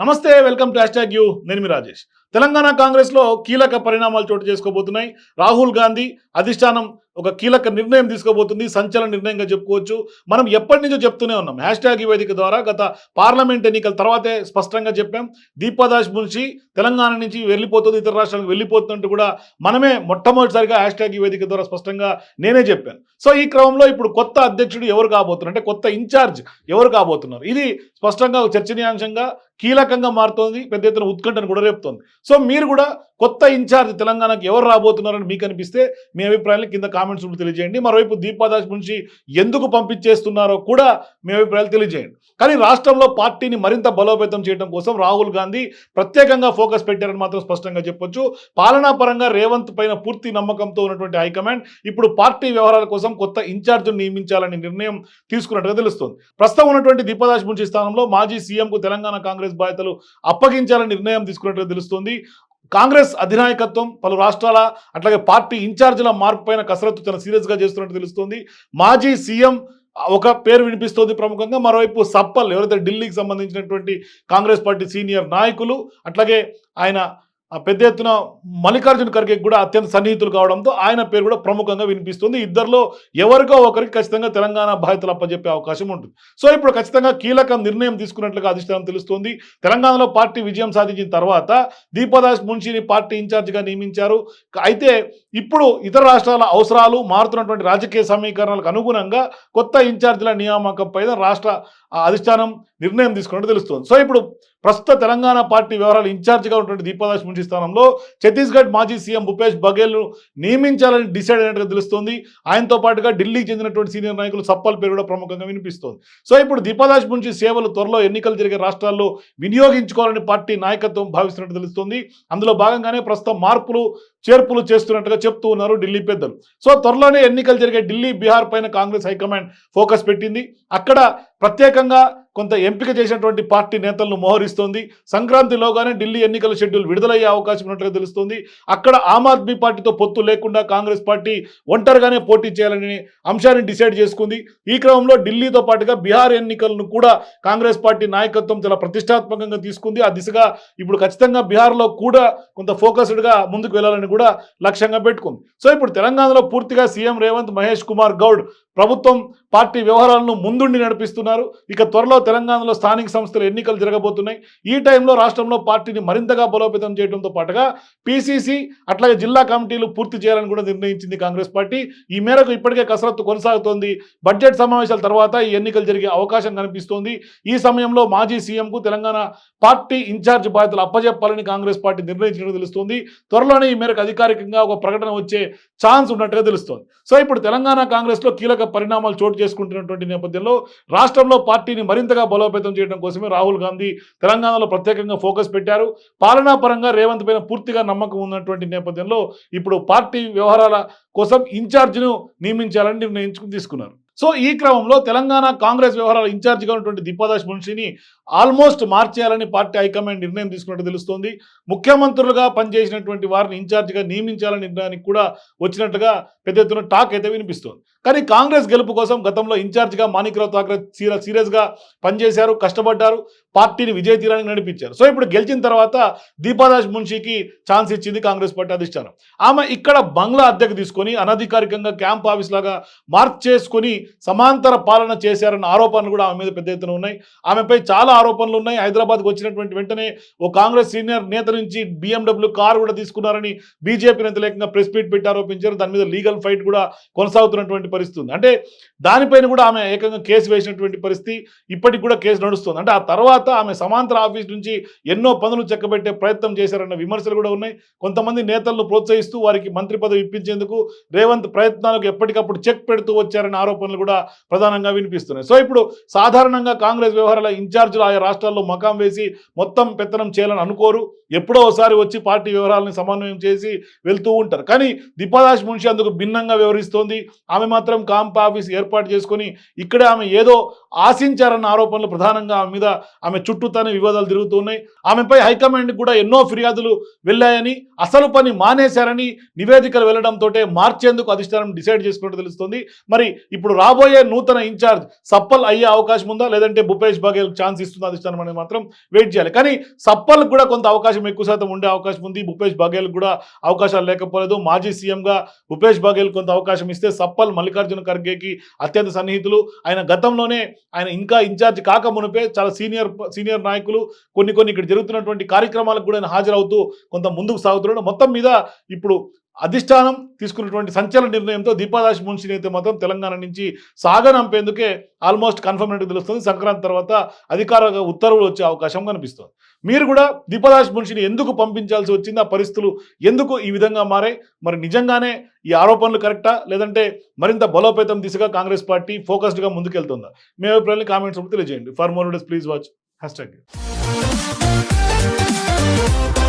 నమస్తే, welcome to hash tag you. నేను మీ రాజేష్. తెలంగాణ కాంగ్రెస్లో కీలక పరిణామాలు చోటు చేసుకోబోతున్నాయి. రాహుల్ గాంధీ అధిష్టానం ఒక కీలక నిర్ణయం తీసుకోబోతుంది. సంచలన నిర్ణయంగా చెప్పుకోవచ్చు. మనం ఎప్పటి నుంచో చెప్తూనే ఉన్నాం. హ్యాష్ ట్యాగ్ ఈ వేదిక ద్వారా గత పార్లమెంట్ ఎన్నికల తర్వాతే స్పష్టంగా చెప్పాం. దీపాదాస్ మున్షి తెలంగాణ నుంచి వెళ్ళిపోతుంది, ఇతర రాష్ట్రాలకు వెళ్ళిపోతున్నట్టు కూడా మనమే మొట్టమొదటిసారిగా హ్యాష్ ట్యాగ్ ఈ వేదిక ద్వారా స్పష్టంగా నేనే చెప్పాను. సో ఈ క్రమంలో ఇప్పుడు కొత్త అధ్యక్షుడు ఎవరు కాబోతున్నారు, అంటే కొత్త ఇన్ఛార్జ్ ఎవరు కాబోతున్నారు, ఇది స్పష్టంగా ఒక చర్చనీయాంశంగా కీలకంగా మారుతోంది. పెద్ద ఎత్తున ఉత్కంఠను కూడా రేపుతోంది. సో మీరు కూడా కొత్త ఇన్ఛార్జ్ తెలంగాణకు ఎవరు రాబోతున్నారని మీకు అనిపిస్తే మీ అభిప్రాయాన్ని కింద కామెంట్స్ తెలియజేయండి. మరోవైపు దీపాదాస్ నుంచి ఎందుకు పంపించేస్తున్నారో కూడా మీ అభిప్రాయాలు తెలియజేయండి. కానీ రాష్ట్రంలో పార్టీని మరింత బలోపేతం చేయడం కోసం రాహుల్ గాంధీ ప్రత్యేకంగా ఫోకస్ పెట్టారని మాత్రం స్పష్టంగా చెప్పొచ్చు. పాలనా పరంగా రేవంత్ పైన పూర్తి నమ్మకంతో ఉన్నటువంటి హైకమాండ్ ఇప్పుడు పార్టీ వ్యవహారాల కోసం కొత్త ఇన్ఛార్జ్ను నియమించాలని నిర్ణయం తీసుకున్నట్టుగా తెలుస్తోంది. ప్రస్తుతం ఉన్నటువంటి దీపాదాస్ మున్షి స్థానంలో మాజీ సీఎంకు తెలంగాణ కాంగ్రెస్ బాధ్యతలు అప్పగించాలని నిర్ణయం తీసుకున్నట్టుగా తెలుస్తోంది. కాంగ్రెస్ అధినాయకత్వం పలు రాష్ట్రాల అట్లాగే పార్టీ ఇన్ఛార్జీల మార్పు పైన కసరత్తు చాలా సీరియస్గా చేస్తున్నట్టు తెలుస్తోంది. మాజీ సీఎం ఒక పేరు వినిపిస్తోంది ప్రముఖంగా. మరోవైపు సప్పల్ ఎవరైతే ఢిల్లీకి సంబంధించినటువంటి కాంగ్రెస్ పార్టీ సీనియర్ నాయకులు, అట్లాగే ఆయన పెద్ద ఎత్తున మల్లికార్జున ఖర్గే కూడా అత్యంత సన్నిహితులు కావడంతో ఆయన పేరు కూడా ప్రముఖంగా వినిపిస్తుంది. ఇద్దరిలో ఎవరికో ఒకరికి ఖచ్చితంగా తెలంగాణ బాధ్యతలు అప్పచెప్పే అవకాశం ఉంటుంది. సో ఇప్పుడు ఖచ్చితంగా కీలక నిర్ణయం తీసుకున్నట్లుగా అధిష్టానం తెలుస్తోంది. తెలంగాణలో పార్టీ విజయం సాధించిన తర్వాత దీపాదాస్ మున్షిని పార్టీ ఇన్ఛార్జిగా నియమించారు. అయితే ఇప్పుడు ఇతర రాష్ట్రాల అవసరాలు, మారుతున్నటువంటి రాజకీయ సమీకరణాలకు అనుగుణంగా కొత్త ఇన్ఛార్జీల నియామకం పైన రాష్ట్ర అధిష్టానం నిర్ణయం తీసుకున్నట్టు తెలుస్తోంది. సో ఇప్పుడు ప్రస్తుత తెలంగాణ పార్టీ వ్యవహారాల ఇన్ఛార్జిగా ఉన్నటువంటి దీపాదాస్ మున్షి స్థానంలో ఛత్తీస్గఢ్ మాజీ సీఎం భూపేష్ బఘేల్ను నియమించాలని డిసైడ్ అయినట్టుగా తెలుస్తోంది. ఆయనతో పాటుగా ఢిల్లీకి చెందినటువంటి సీనియర్ నాయకులు సప్పల్ పేరు కూడా ప్రముఖంగా వినిపిస్తోంది. సో ఇప్పుడు దీపాదాస్ మున్షి సేవలు త్వరలో ఎన్నికలు జరిగే రాష్ట్రాల్లో వినియోగించుకోవాలని పార్టీ నాయకత్వం భావిస్తున్నట్టు తెలుస్తోంది. అందులో భాగంగానే ప్రస్తుతం మార్పులు చేర్పులు చేస్తున్నట్టుగా చెప్తూ ఉన్నారు ఢిల్లీ పెద్దలు. సో త్వరలోనే ఎన్నికలు జరిగే ఢిల్లీ, బీహార్ పైన కాంగ్రెస్ హైకమాండ్ ఫోకస్ పెట్టింది. అక్కడ ప్రత్యేకంగా కొంత ఎంపిక చేసినటువంటి పార్టీ నేతలను మోహరిస్తోంది. సంక్రాంతిలోగానే ఢిల్లీ ఎన్నికల షెడ్యూల్ విడుదలయ్యే అవకాశం ఉన్నట్టుగా తెలుస్తోంది. అక్కడ ఆమ్ ఆద్మీ పార్టీతో పొత్తు లేకుండా కాంగ్రెస్ పార్టీ ఒంటరిగానే పోటీ చేయాలని అంశాన్ని డిసైడ్ చేసుకుంది. ఈ క్రమంలో ఢిల్లీతో పాటుగా బీహార్ ఎన్నికలను కూడా కాంగ్రెస్ పార్టీ నాయకత్వం చాలా ప్రతిష్టాత్మకంగా తీసుకుంది. ఆ దిశగా ఇప్పుడు ఖచ్చితంగా బీహార్లో కూడా కొంత ఫోకస్డ్గా ముందుకు వెళ్ళాలని కూడా లక్ష్యంగా పెట్టుకుంది. సో ఇప్పుడు తెలంగాణలో పూర్తిగా సీఎం రేవంత్, మహేష్ కుమార్ గౌడ్ ప్రభుత్వం పార్టీ వ్యవహారాలను ముందుండి నడిపిస్తున్నారు. ఇక త్వరలో తెలంగాణలో స్థానిక సంస్థల ఎన్నికలు జరగబోతున్నాయి. ఈ టైంలో రాష్ట్రంలో పార్టీని మరింతగా బలోపేతం చేయడంతో పాటుగా పీసీసీ అట్లాగే జిల్లా కమిటీలు పూర్తి చేయాలని కూడా నిర్ణయించింది కాంగ్రెస్ పార్టీ. ఈ మేరకు ఇప్పటికే కసరత్తు కొనసాగుతోంది. బడ్జెట్ సమావేశాల తర్వాత ఈ ఎన్నికలు జరిగే అవకాశం కనిపిస్తోంది. ఈ సమయంలో మాజీ సీఎంకు తెలంగాణ పార్టీ ఇన్ఛార్జ్ బాధ్యతలు అప్పజెప్పాలని కాంగ్రెస్ పార్టీ నిర్ణయించినట్టు తెలుస్తోంది. త్వరలోనే ఈ మేరకు అధికారికంగా ఒక ప్రకటన వచ్చే ఛాన్స్ ఉన్నట్టుగా తెలుస్తోంది. సో ఇప్పుడు తెలంగాణ కాంగ్రెస్లో కీలక పరిణామాలు చోటు చేసుకుంటున్నటువంటి నేపథ్యంలో రాష్ట్రంలో పార్టీని మరింతగా బలోపేతం చేయడం కోసమే రాహుల్ గాంధీ తెలంగాణలో ప్రత్యేకంగా ఫోకస్ పెట్టారు. పాలనా పరంగా రేవంత్ పైన పూర్తిగా నమ్మకం ఉన్నటువంటి నేపథ్యంలో ఇప్పుడు పార్టీ వ్యవహారాల కోసం ఇన్ఛార్జిను నియమించాలని నిర్ణయించుకుని తీసుకున్నారు. సో ఈ క్రమంలో తెలంగాణ కాంగ్రెస్ వ్యవహారాల ఇన్ఛార్జిగా ఉన్నటువంటి దీపాదాస్ మున్షిని ఆల్మోస్ట్ మార్చేయాలని పార్టీ హైకమాండ్ నిర్ణయం తీసుకున్నట్టు తెలుస్తోంది. ముఖ్యమంత్రులుగా పనిచేసినటువంటి వారిని ఇన్ఛార్జిగా నియమించాలని నిర్ణయానికి కూడా వచ్చినట్టుగా పెద్ద ఎత్తున టాక్ అయితే వినిపిస్తోంది. కానీ కాంగ్రెస్ గెలుపు కోసం గతంలో ఇన్ఛార్జిగా మాణిక్రావు ఠాక్రే సీరియస్గా పనిచేశారు, కష్టపడ్డారు, పార్టీని విజయ తీరానికి నడిపించారు. సో ఇప్పుడు గెలిచిన తర్వాత దీపాదాస్ మున్షికి ఛాన్స్ ఇచ్చింది కాంగ్రెస్ పార్టీ అధిష్టానం. ఆమె ఇక్కడ బంగ్లా అద్దెకు తీసుకొని అనధికారికంగా క్యాంప్ ఆఫీస్ లాగా మార్చేసుకొని సమాంతర పాలన చేశారన్న ఆరోపణలు కూడా ఆమె మీద పెద్ద ఎత్తున ఉన్నాయి. ఆమెపై చాలా ఆరోపణలు ఉన్నాయి. హైదరాబాద్కు వచ్చినటువంటి వెంటనే ఓ కాంగ్రెస్ సీనియర్ నేత నుంచి BMW కారు కూడా తీసుకున్నారని బీజేపీ నేతలు ఏకంగా ప్రెస్ మీట్ పెట్టి ఆరోపించారు. దాని మీద లీగల్ ఫైట్ కూడా కొనసాగుతున్నటువంటి పరిస్థితి ఉంది. అంటే దానిపైన కూడా ఆమె ఏకంగా కేసు వేసినటువంటి పరిస్థితి, ఇప్పటికి కూడా కేసు నడుస్తుంది. అంటే ఆ తర్వాత ఆమె సమాంతర ఆఫీస్ నుంచి ఎన్నో పనులు చెక్కబెట్టే ప్రయత్నం చేశారన్న విమర్శలు కూడా ఉన్నాయి. కొంతమంది నేతలను ప్రోత్సహిస్తూ వారికి మంత్రి పదవి ఇప్పించేందుకు రేవంత్ ప్రయత్నాలకు ఎప్పటికప్పుడు చెక్ పెడుతూ వచ్చారన్న ఆరోపణలు కూడా ప్రధానంగా వినిపిస్తున్నాయి. సో ఇప్పుడు సాధారణంగా కాంగ్రెస్ వ్యవహారాల ఇన్ఛార్జీలు ఆయా రాష్ట్రాల్లో మకాం వేసి మొత్తం పెత్తనం చేయాలని అనుకోరు. ఎప్పుడో ఒకసారి వచ్చి పార్టీ వ్యవహారాలను సమన్వయం చేసి వెళ్తూ ఉంటారు. కానీ దీపాదాస్ మున్షి అందుకు భిన్నంగా వ్యవహరిస్తోంది. ఆమె మాత్రం క్యాంప్ ఆఫీస్ ఏర్పాటు చేసుకొని ఇక్కడే ఆమె ఏదో ఆశించారన్న ఆరోపణలు ప్రధానంగా ఆమె ఆమె చుట్టూతానే వివాదాలు తిరుగుతూ ఉన్నాయి. ఆమెపై హైకమాండ్ కూడా ఎన్నో ఫిర్యాదులు వెళ్ళాయని, అసలు పని మానేశారని నివేదికలు వెళ్లడంతో మార్చేందుకు అధిష్టానం డిసైడ్ చేసుకున్నట్టు తెలుస్తుంది. మరి ఇప్పుడు రాబోయే నూతన ఇన్ఛార్జ్ సప్పల్ అయ్యే అవకాశం ఉందా, లేదంటే భూపేష్ బఘేల్ ఛాన్స్ ఇస్తుందా అధిష్టానం అనేది మాత్రం వెయిట్ చేయాలి. కానీ సప్పల్ కూడా కొంత అవకాశం ఎక్కువ శాతం ఉండే అవకాశం ఉంది. భూపేష్ బఘేల్ కూడా అవకాశాలు లేకపోలేదు. మాజీ సీఎంగా భూపేష్ బఘేల్ కొంత అవకాశం ఇస్తే సప్పల్ మల్లికార్జున ఖర్గేకి అత్యంత సన్నిహితులు. ఆయన గతంలోనే ఆయన ఇంకా ఇన్ఛార్జ్ కాక మునిపే చాలా సీనియర్ నాయకులు. కొన్ని ఇక్కడ జరుగుతున్నటువంటి కార్యక్రమాలకు కూడా ఆయన హాజరవుతూ కొంత ముందుకు సాగుతున్నాడు. మొత్తం మీద ఇప్పుడు అధిష్టానం తీసుకున్నటువంటి సంచలన నిర్ణయంతో దీపాదాస్ మున్షిని అయితే మాత్రం తెలంగాణ నుంచి సాగనంపేందుకే ఆల్మోస్ట్ కన్ఫర్మ్ అయినట్టు తెలుస్తుంది. సంక్రాంతి తర్వాత అధికార ఉత్తర్వులు వచ్చే అవకాశం కనిపిస్తుంది. మీరు కూడా దీపాదాస్ మున్షిని ఎందుకు పంపించాల్సి వచ్చింది, ఆ పరిస్థితులు ఎందుకు ఈ విధంగా మారాయి, మరి నిజంగానే ఈ ఆరోపణలు కరెక్టా, లేదంటే మరింత బలోపేతం దిశగా కాంగ్రెస్ పార్టీ ఫోకస్డ్గా ముందుకెళ్తుందా? మీ అభిప్రాయాన్ని కామెంట్స్ తెలియజేయండి. For more videos please watch #.